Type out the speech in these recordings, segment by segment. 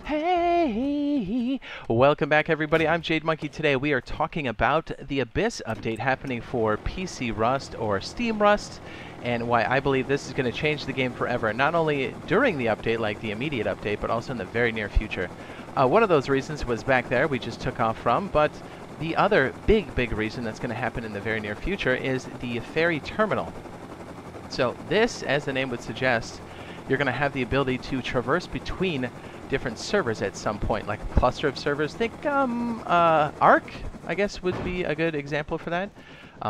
Hey! Welcome back, everybody. I'm Jade Monkey. Today we are talking about the Abyss update happening for PC Rust or Steam Rust, and why I believe this is going to change the game forever, not only during the update, like the immediate update, but also in the very near future. One of those reasons was back there, we just took off from, but the other big reason that's going to happen in the very near future is the Ferry Terminal. So this, as the name would suggest, you're going to have the ability to traverse between different servers at some point, like a cluster of servers. Think Ark, I guess, would be a good example for that.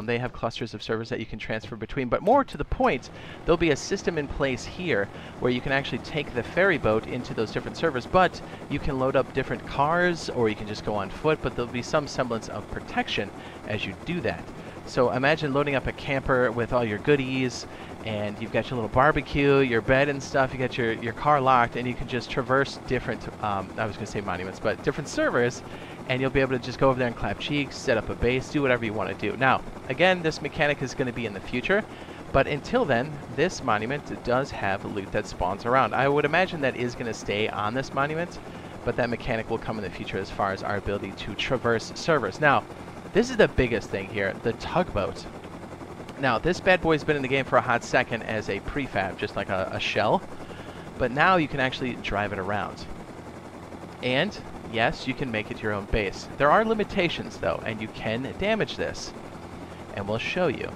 They have clusters of servers that you can transfer between, but more to the point, there'll be a system in place here where you can actually take the ferry boat into those different servers, but you can load up different cars or you can just go on foot, but there'll be some semblance of protection as you do that. So imagine loading up a camper with all your goodies, and you've got your little barbecue, your bed and stuff, you got your car locked, and you can just traverse different, I was going to say monuments, but different servers, and you'll be able to just go over there and clap cheeks, set up a base, do whatever you want to do. Now, again, this mechanic is going to be in the future, but until then, this monument does have loot that spawns around. I would imagine that is going to stay on this monument, but that mechanic will come in the future as far as our ability to traverse servers. Now, this is the biggest thing here, the tugboat. Now, this bad boy's been in the game for a hot second as a prefab, just like a shell, but now you can actually drive it around. And yes, you can make it your own base. There are limitations though, and you can damage this, and we'll show you.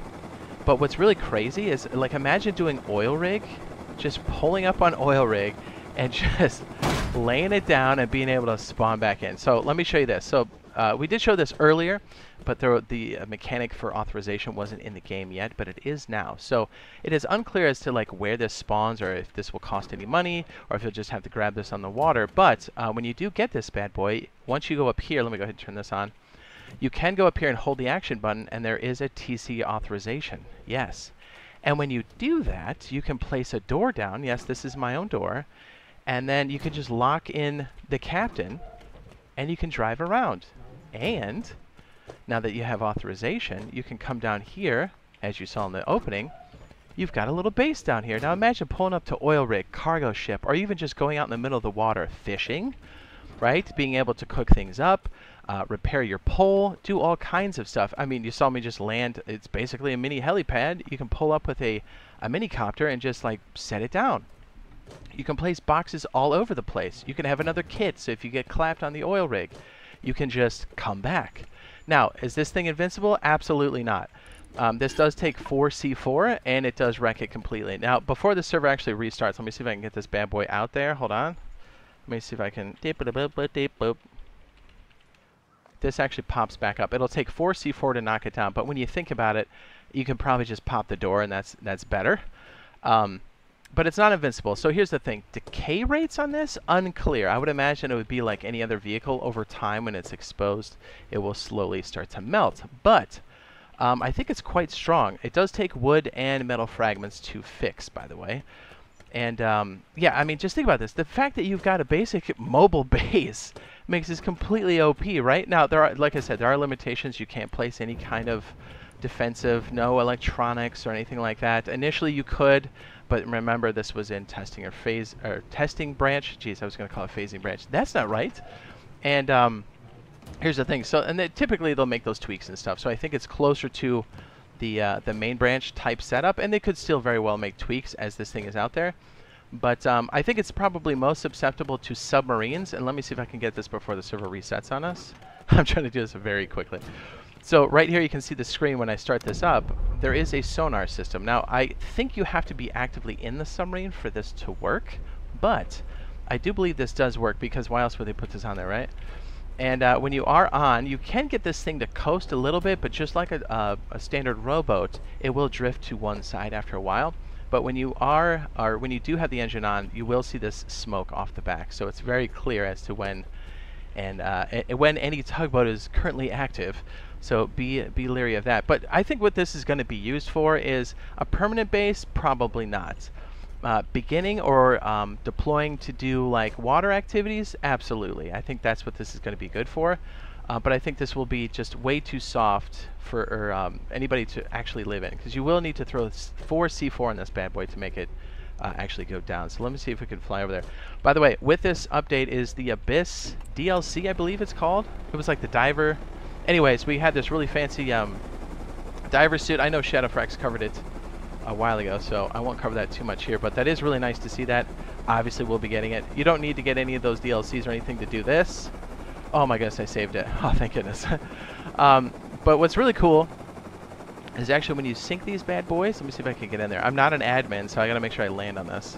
But what's really crazy is, like, imagine doing oil rig, just pulling up on oil rig and just laying it down and being able to spawn back in. So let me show you this. So we did show this earlier, but the mechanic for authorization wasn't in the game yet, but it is now. So it is unclear as to like where this spawns, or if this will cost any money, or if you'll just have to grab this on the water. But when you do get this bad boy, once you go up here, let me go ahead and turn this on. You can go up here and hold the action button, and there is a TC authorization. Yes. And when you do that, you can place a door down. Yes, this is my own door. And then you can just lock in the captain, and you can drive around. And now that you have authorization, you can come down here, as you saw in the opening. You've got a little base down here. Now imagine pulling up to oil rig, cargo ship, or even just going out in the middle of the water fishing, right? Being able to cook things up, repair your pole, do all kinds of stuff. I mean, you saw me just land. It's basically a mini helipad. You can pull up with a mini copter and just like set it down. You can place boxes all over the place. You can have another kit, so if you get clapped on the oil rig, you can just come back. Now, is this thing invincible? Absolutely not. This does take 4 C4, and it does wreck it completely. Now, before the server actually restarts, let me see if I can get this bad boy out there. Hold on. Let me see if I can... This actually pops back up. It'll take 4 C4 to knock it down, but when you think about it, you can probably just pop the door, and that's better. But it's not invincible. So here's the thing. Decay rates on this? Unclear. I would imagine it would be like any other vehicle. Over time, when it's exposed, it will slowly start to melt. But I think it's quite strong. It does take wood and metal fragments to fix, by the way. And yeah, I mean, just think about this. The fact that you've got a basic mobile base makes this completely OP, right? Now, there are, like I said, there are limitations. You can't place any kind of defensive, no electronics or anything like that. Initially, you could, but remember, this was in testing or testing branch. Geez, I was going to call it phasing branch. That's not right. And here's the thing. So, and typically they'll make those tweaks and stuff. So I think it's closer to the main branch type setup, and they could still very well make tweaks as this thing is out there. But I think it's probably most susceptible to submarines. And let me see if I can get this before the server resets on us. I'm trying to do this very quickly. So right here you can see the screen when I start this up. There is a sonar system. Now I think you have to be actively in the submarine for this to work, but I do believe this does work, because why else would they put this on there, right? And when you are on, you can get this thing to coast a little bit, but just like a standard rowboat, it will drift to one side after a while. But when you are, or when you do have the engine on, you will see this smoke off the back. So it's very clear as to when any tugboat is currently active. So be leery of that. But I think what this is going to be used for is a permanent base. Probably not. Beginning or deploying to do like water activities. Absolutely. I think that's what this is going to be good for. But I think this will be just way too soft for anybody to actually live in, because you will need to throw 4 C4 on this bad boy to make it actually go down. So let me see if we can fly over there. By the way, with this update is the Abyss DLC, I believe it's called. It was like the diver. Anyways, we had this really fancy diver suit. I know Shadowfrax covered it a while ago, so I won't cover that too much here, but that is really nice to see that. Obviously, we'll be getting it. You don't need to get any of those DLCs or anything to do this. Oh my goodness, I saved it. Oh, thank goodness. But what's really cool is actually when you sink these bad boys, let me see if I can get in there. I'm not an admin, so I gotta make sure I land on this.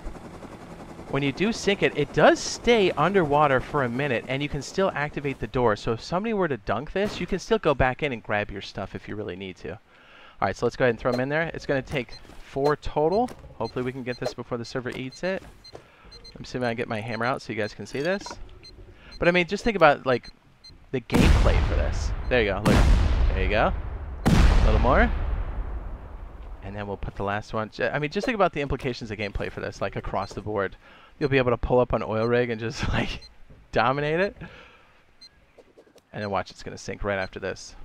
When you do sink it, it does stay underwater for a minute, and you can still activate the door. So if somebody were to dunk this, you can still go back in and grab your stuff if you really need to. All right, so let's go ahead and throw them in there. It's gonna take 4 total. Hopefully we can get this before the server eats it. Let me see if I can get my hammer out so you guys can see this. But I mean, just think about like the gameplay for this. There you go, look. There you go. A little more. And then we'll put the last one. I mean, just think about the implications of gameplay for this, like across the board. You'll be able to pull up an oil rig and just like dominate it. And then watch, it's gonna sink right after this.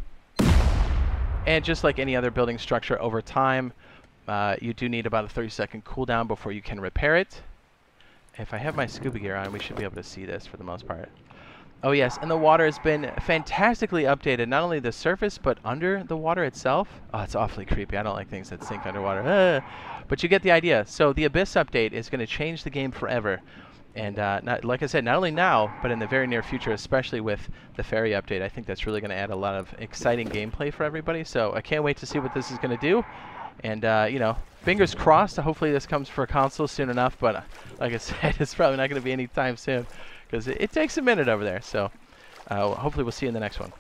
And just like any other building structure over time, you do need about a 30-second cooldown before you can repair it. If I have my scuba gear on, we should be able to see this for the most part. Oh yes, and the water has been fantastically updated. Not only the surface, but under the water itself. Oh, it's awfully creepy. I don't like things that sink underwater. But you get the idea. So the Abyss update is going to change the game forever. And like I said, not only now, but in the very near future, especially with the ferry update. I think that's really going to add a lot of exciting gameplay for everybody. So I can't wait to see what this is going to do. And, you know, fingers crossed. Hopefully this comes for a console soon enough. But like I said, it's probably not going to be anytime soon, because it takes a minute over there. So hopefully we'll see you in the next one.